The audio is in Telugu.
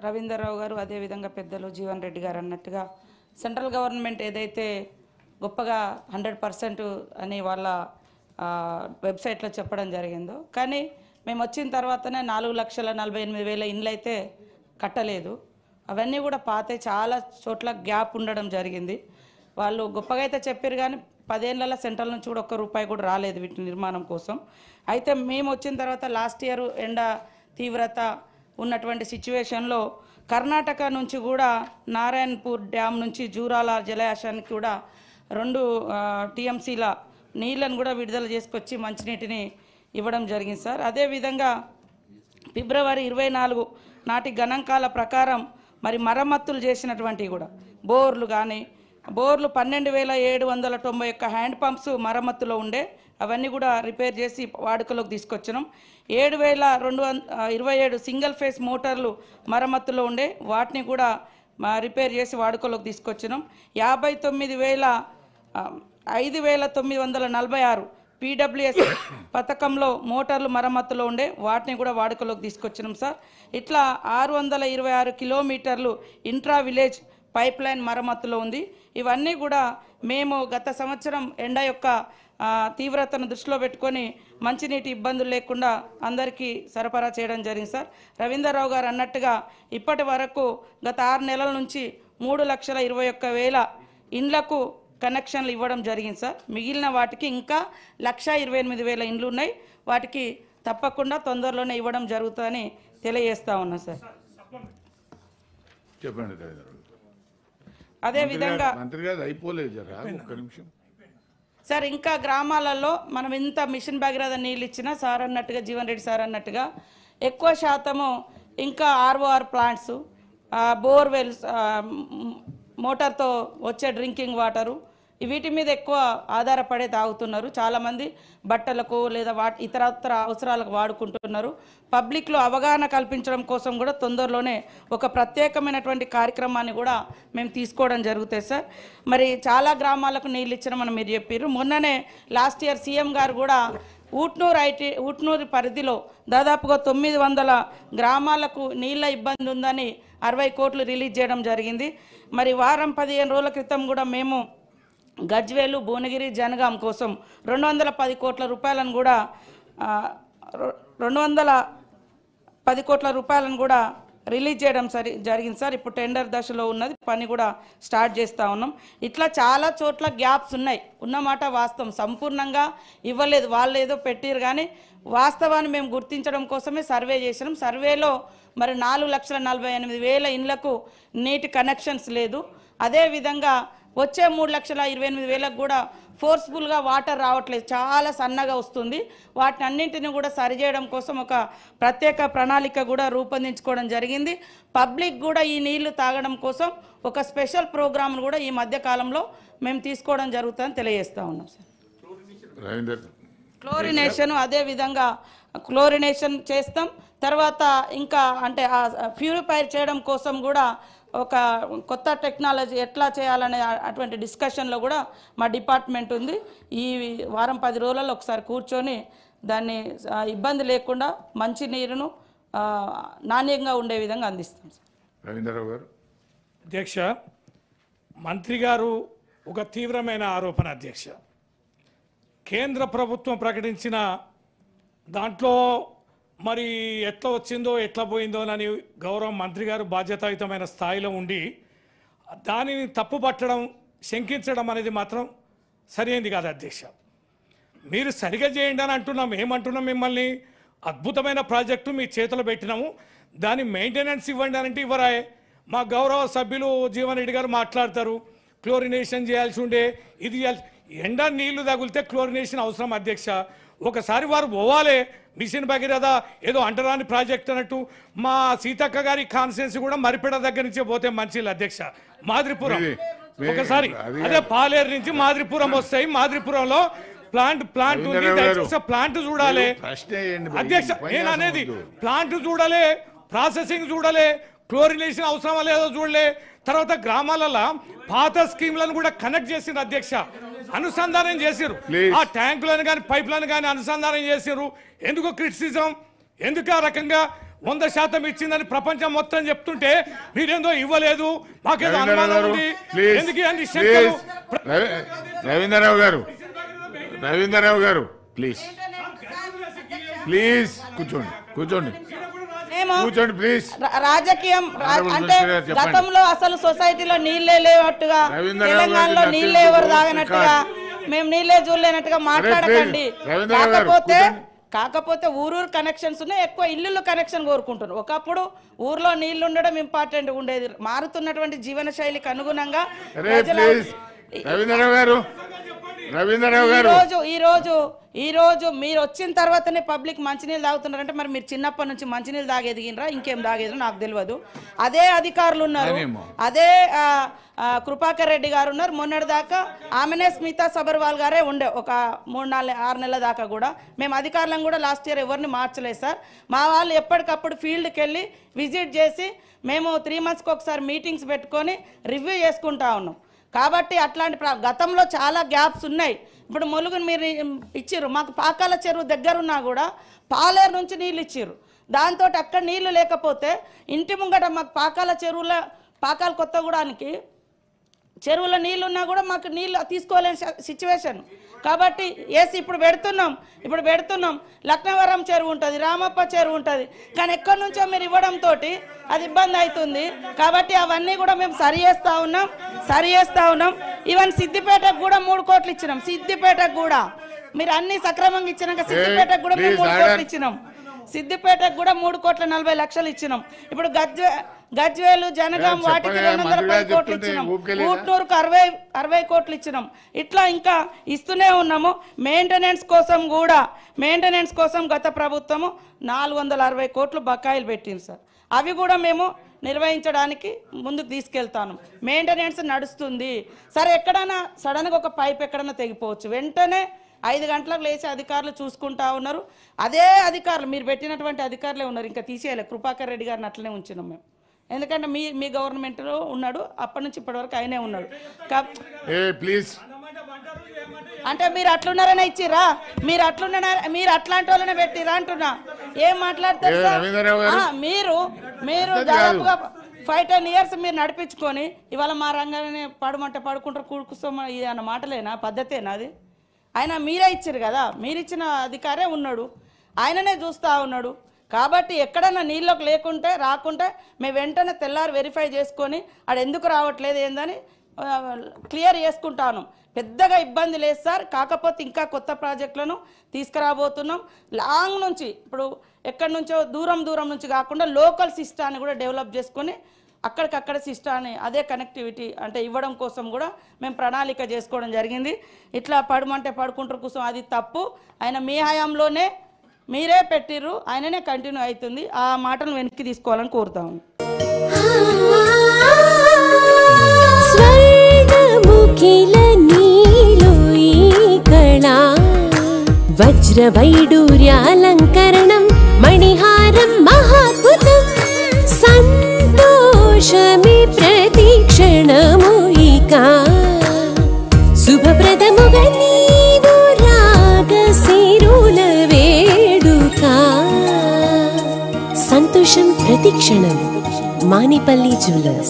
రవీందర్రావు గారు అదేవిధంగా పెద్దలు జీవన్ రెడ్డి గారు అన్నట్టుగా సెంట్రల్ గవర్నమెంట్ ఏదైతే గొప్పగా 100% అని వాళ్ళ వెబ్సైట్లో చెప్పడం జరిగిందో, కానీ మేము వచ్చిన తర్వాతనే 4,48,000 ఇండ్లు అయితే కట్టలేదు. అవన్నీ కూడా పాతే, చాలా చోట్ల గ్యాప్ ఉండడం జరిగింది. వాళ్ళు గొప్పగా అయితే చెప్పారు కానీ 10 ఏళ్ల సెంట్రల్ నుంచి కూడా ₹1 కూడా రాలేదు వీటి నిర్మాణం కోసం. అయితే మేము వచ్చిన తర్వాత లాస్ట్ ఇయర్ ఎండ తీవ్రత ఉన్నటువంటి సిచ్యువేషన్లో కర్ణాటక నుంచి కూడా నారాయణపూర్ డ్యామ్ నుంచి జూరాల జలాశయానికి కూడా 2 టీఎంసీల నీళ్ళను కూడా విడుదల చేసుకొచ్చి మంచినీటిని ఇవ్వడం జరిగింది సార్. అదేవిధంగా ఫిబ్రవరి 24 నాటి గణాంకాల ప్రకారం మరి మరమ్మతులు చేసినటువంటివి కూడా బోర్లు 12,791 హ్యాండ్ పంప్స్ మరమ్మతులో ఉండే, అవన్నీ కూడా రిపేర్ చేసి వాడుకలోకి తీసుకొచ్చినాం. 7,227 సింగిల్ ఫేస్ మోటార్లు మరమ్మతులో ఉండే, వాటిని కూడా రిపేర్ చేసి వాడుకలోకి తీసుకొచ్చినాం. 5,946 పీడబ్ల్యూఎస్ పథకంలో మోటార్లు మరమ్మతులో ఉండే, వాటిని కూడా వాడుకలోకి తీసుకొచ్చినాం సార్. ఇట్లా 626 కిలోమీటర్లు ఇంట్రా విలేజ్ పైప్ లైన్ మరమ్మతులో ఉంది. ఇవన్నీ కూడా మేము గత సంవత్సరం ఎండ యొక్క తీవ్రతను దృష్టిలో పెట్టుకొని మంచినీటి ఇబ్బందులు లేకుండా అందరికీ సరఫరా చేయడం జరిగింది సార్. రవీందర్రావు గారు అన్నట్టుగా ఇప్పటి వరకు గత 6 నెలల నుంచి 3,21,000 ఇండ్లకు కనెక్షన్లు ఇవ్వడం జరిగింది సార్. మిగిలిన వాటికి ఇంకా 1,28,000 ఇండ్లు ఉన్నాయి. వాటికి తప్పకుండా తొందరలోనే ఇవ్వడం జరుగుతుందని తెలియజేస్తా ఉన్నా సార్. చెప్పండి. అదేవిధంగా మంత్రి గారు అయిపోలేదు ఒక్క నిమిషం సార్, ఇంకా గ్రామాలలో మనం ఇంత మిషన్ భగీరథ నీళ్ళు ఇచ్చినా సార్ అన్నట్టుగా, జీవన్ రెడ్డి సార్ అన్నట్టుగా ఎక్కువ శాతము ఇంకా ఆర్ఓఆర్ ప్లాంట్స్, బోర్వెల్స్, మోటార్తో వచ్చే డ్రింకింగ్ వాటరు, వీటి మీద ఎక్కువ ఆధారపడే తాగుతున్నారు. చాలామంది బట్టలకు లేదా ఇతరత్ర అవసరాలకు వాడుకుంటున్నారు. పబ్లిక్లో అవగాహన కల్పించడం కోసం కూడా తొందరలోనే ఒక ప్రత్యేకమైనటువంటి కార్యక్రమాన్ని కూడా మేము తీసుకోవడం జరుగుతుంది సార్. మరి చాలా గ్రామాలకు నీళ్ళు ఇచ్చినామని మీరు చెప్పారు. మొన్ననే లాస్ట్ ఇయర్ సీఎం గారు కూడా ఊట్నూరు పరిధిలో దాదాపుగా 900 గ్రామాలకు నీళ్ళ ఇబ్బంది ఉందని 60 కోట్లు రిలీజ్ చేయడం జరిగింది. మరి వారం 15 రోజుల క్రితం కూడా మేము గజ్వేలు, భువనగిరి, జనగాం కోసం 210 కోట్ల రూపాయలను కూడా 210 కోట్ల రూపాయలను కూడా రిలీజ్ చేయడం జరిగింది సార్. ఇప్పుడు టెండర్ దశలో ఉన్నది, పని కూడా స్టార్ట్ చేస్తూ ఉన్నాం. ఇట్లా చాలా చోట్ల గ్యాప్స్ ఉన్నాయి, ఉన్నమాట వాస్తవం. సంపూర్ణంగా ఇవ్వలేదు, వాళ్ళు ఏదో పెట్టారు, కానీ వాస్తవాన్ని మేము గుర్తించడం కోసమే సర్వే చేసినాం. సర్వేలో మరి 4,48,000 ఇండ్లకు నీటి కనెక్షన్స్ లేదు. అదేవిధంగా వచ్చే 3,28,000 కూడా ఫోర్స్ఫుల్గా వాటర్ రావట్లేదు, చాలా సన్నగా వస్తుంది. వాటిని అన్నింటినీ కూడా సరిచేయడం కోసం ఒక ప్రత్యేక ప్రణాళిక కూడా రూపొందించుకోవడం జరిగింది. పబ్లిక్ కూడా ఈ నీళ్లు తాగడం కోసం ఒక స్పెషల్ ప్రోగ్రామ్ను కూడా ఈ మధ్య కాలంలో మేము తీసుకోవడం జరుగుతుందని తెలియజేస్తూ ఉన్నాం సార్. క్లోరినేషన్, అదేవిధంగా క్లోరినేషన్ చేస్తాం. తర్వాత ఇంకా అంటే ప్యూరిఫై చేయడం కోసం కూడా ఒక కొత్త టెక్నాలజీ ఎట్లా చేయాలనే అటువంటి డిస్కషన్లో కూడా మా డిపార్ట్మెంట్ ఉంది. ఈ వారం 10 రోజులలో ఒకసారి కూర్చొని దాన్ని ఇబ్బంది లేకుండా మంచి నీరును నాణ్యంగా ఉండే విధంగా అందిస్తాం సార్. రవీంద్రరావు గారు. అధ్యక్ష, మంత్రి గారు ఒక తీవ్రమైన ఆరోపణ అధ్యక్ష. కేంద్ర ప్రభుత్వం ప్రకటించిన దాంట్లో మరి ఎట్లా వచ్చిందో ఎట్లా పోయిందో అని గౌరవ మంత్రి గారు బాధ్యతాయుతమైన స్థాయిలో ఉండి దానిని తప్పుపట్టడం, శంకించడం అనేది మాత్రం సరైనది కాదు అధ్యక్ష. మీరు సరిగా చేయండి అని అంటున్నాం. ఏమంటున్నాం? మిమ్మల్ని అద్భుతమైన ప్రాజెక్టు మీ చేతిలో పెట్టినాము, దాని మెయింటెనెన్స్ ఇవ్వండి అని అంటే ఇవ్వరాయే. మా గౌరవ సభ్యులు జీవన్ రెడ్డి గారు మాట్లాడతారు, క్లోరినేషన్ చేయాల్సి ఉండే, ఇది ఎండ నీళ్లు తగిలితే క్లోరినేషన్ అవసరం అధ్యక్ష. ఒకసారి వారు పోవాలి. మిషన్ భగీరథ ఏదో అంటరాని ప్రాజెక్ట్ అన్నట్టు మా సీతక్క గారి కాన్స్టిట్యున్సీ కూడా మరిపేట దగ్గర నుంచే పోతే మంచిది అధ్యక్ష. మాదిరిపురం ఒకసారి అదే పాలేరు నుంచి మాదిరిపురం వస్తాయి. మాదిరిపురంలో ప్లాంట్ ఉంది, ప్లాంట్ చూడాలి అధ్యక్ష. నేను అనేది ప్లాంట్ చూడాలి, ప్రాసెసింగ్ చూడాలి, క్లోరినేషన్ అవసరమా లేదో చూడలే. తర్వాత గ్రామాలలో పాత స్కీమ్లను కూడా కనెక్ట్ చేసిండ్రు అధ్యక్ష, అనుసంధానం చేసారు. ఆ ట్యాంకులను కానీ పైప్లను కానీ అనుసంధానం చేసారు. ఎందుకు క్రిటిసిజం? ఎందుకు ఆ రకంగా 100% ఇచ్చిందని ప్రపంచం మొత్తం చెప్తుంటే మీరేందో ఇవ్వలేదు, మాకేదో అనుమానం ఉంది. ఎందుకు అన్ని శంకలు? రవీంద్రరావు గారు ప్లీజ్ కూర్చోండి కూర్చోండి ప్లీజ్. రాజకీయం అంటే గతంలో అసలు సొసైటీలో నీళ్లే లేనట్టుగా, తెలంగాణలో నీళ్లే ఎవరు తాగినట్టుగా, మేము నీళ్లే చూడలేనట్టుగా మాట్లాడకండి. కాకపోతే ఊరూరు కనెక్షన్స్ ఉన్నాయి, ఎక్కువ ఇల్లు కనెక్షన్ కోరుకుంటున్నారు. ఒకప్పుడు ఊర్లో నీళ్లు ఉండడం ఇంపార్టెంట్ ఉండేది. మారుతున్నటువంటి జీవన శైలికి అనుగుణంగా ఈ రోజు మీరు వచ్చిన తర్వాతనే పబ్లిక్ మంచినీళ్ళు తాగుతున్నారంటే మరి మీరు చిన్నప్పటి నుంచి మంచినీళ్ళు తాగేదిగినరా ఇంకేం తాగేది నాకు తెలియదు. అదే అధికారులు ఉన్నారు, అదే కృపాకర్ రెడ్డి గారు ఉన్నారు. మొన్నటి దాకా ఆమెనే స్మితా సబర్వాల్ గారే ఉండే ఒక 3-6 నెలల దాకా కూడా. మేము అధికారులను కూడా లాస్ట్ ఇయర్ ఎవరిని మార్చలేదు సార్. మా వాళ్ళు ఎప్పటికప్పుడు ఫీల్డ్కి వెళ్ళి విజిట్ చేసి మేము 3 monthsకి ఒకసారి మీటింగ్స్ పెట్టుకొని రివ్యూ చేసుకుంటా ఉన్నాం. కాబట్టి అట్లాంటి గతంలో చాలా గ్యాప్స్ ఉన్నాయి. ఇప్పుడు ములుగుని మీరు ఇచ్చిర్రు, మాకు పాకాల చెరువు దగ్గరున్నా కూడా పాలేరు నుంచి నీళ్ళు ఇచ్చిర్రు. దాంతో అక్కడ నీళ్లు లేకపోతే ఇంటి ముంగట మాకు పాకాల కొత్తగూడానికి చెరువులో నీళ్ళు ఉన్నా కూడా మాకు నీళ్ళు తీసుకోలేని సిచ్యువేషన్. కాబట్టి ఇప్పుడు పెడుతున్నాం లక్నవరం చెరువు ఉంటుంది, రామప్ప చెరువు ఉంటుంది, కానీ ఎక్కడి నుంచో మీరు ఇవ్వడంతో అది ఇబ్బంది అవుతుంది. కాబట్టి అవన్నీ కూడా మేము సరి చేస్తూ ఉన్నాం. ఈవెన్ సిద్దిపేటకు కూడా 3 కోట్లు ఇచ్చినాం. సిద్దిపేటకు కూడా మీరు అన్ని సక్రమంగా ఇచ్చినాక సిద్దిపేటకు కూడా మేము 3 కోట్లు ఇచ్చినాం. సిద్దిపేటకు కూడా 3,40,00,000 ఇచ్చినాం. ఇప్పుడు గజ్వేలు జనగాం వాటికి 210 కోట్లు ఇచ్చినాం. ఊట్నూరుకు 60 కోట్లు ఇచ్చినాం. ఇట్లా ఇంకా ఇస్తూనే ఉన్నాము. మెయింటెనెన్స్ కోసం గత ప్రభుత్వము 460 కోట్లు బకాయిలు పెట్టింది సార్. అవి కూడా మేము నిర్వహించడానికి ముందుకు తీసుకెళ్తాను. మెయింటెనెన్స్ నడుస్తుంది. సరే ఎక్కడైనా సడన్గా ఒక పైప్ ఎక్కడైనా తెగిపోవచ్చు, వెంటనే 5 గంటలకు లేచి అధికారులు చూసుకుంటా ఉన్నారు. అదే అధికారులు మీరు పెట్టినటువంటి అధికారులే ఉన్నారు, ఇంకా తీసేయాలి. కృపాకర్ రెడ్డి గారిని అట్లనే ఉంచినాం మేము. ఎందుకంటే మీ గవర్నమెంట్లో ఉన్నాడు, అప్పటి నుంచి ఇప్పటి వరకు ఆయనే ఉన్నాడు. అంటే మీరు అట్లున్నారనే ఇచ్చిరా, మీరు అట్లాంటి వాళ్ళనే పెట్టిరా అంటున్నా. ఏం మాట్లాడతారు సార్? మీరు దాదాపుగా 5-10 years మీరు నడిపించుకొని ఇవాళ మా రంగానే పడమంటే పడుకుంటారు, కూడుకుస్తామా, ఇది అన్న మాటలేనా? పద్ధతేనా అది? ఆయన మీరే ఇచ్చారు కదా, మీరు ఇచ్చిన అధికారే ఉన్నాడు, ఆయననే చూస్తూ ఉన్నాడు. కాబట్టి ఎక్కడన్నా నీళ్ళకి రాకుంటే మేము వెంటనే తెల్లారి వెరిఫై చేసుకొని ఆడు ఎందుకు రావట్లేదు ఏందని క్లియర్ చేసుకుంటాను. పెద్దగా ఇబ్బంది లేదు సార్. కాకపోతే ఇంకా కొత్త ప్రాజెక్టులను తీసుకురాబోతున్నాం. లాంగ్ నుంచి ఇప్పుడు ఎక్కడి నుంచో దూరం నుంచి కాకుండా లోకల్ సిస్టాన్ని కూడా డెవలప్ చేసుకొని అక్కడికక్కడ సిస్టాన్ని అదే కనెక్టివిటీ అంటే ఇవ్వడం కోసం కూడా మేము ప్రణాళిక చేసుకోవడం జరిగింది. ఇట్లా పడమంటే పడుకుంటారు కోసం అది తప్పు. ఆయన మీ హయాంలోనే మీరే పెట్టిర్రు, ఆయననే కంటిన్యూ అవుతుంది. ఆ మాటను వెనక్కి తీసుకోవాలని కోరుతాము. వజ్రవైడూర్యాలంకరణం మణిహారం మహాద్భుతం సంతోషమి ప్రతిక్షణము ఇక శుభప్రదముగా నీవు రాగసిరుల వేడుక సంతోషం ప్రతిక్షణం మానిపల్లి జ్యువెలర్స్.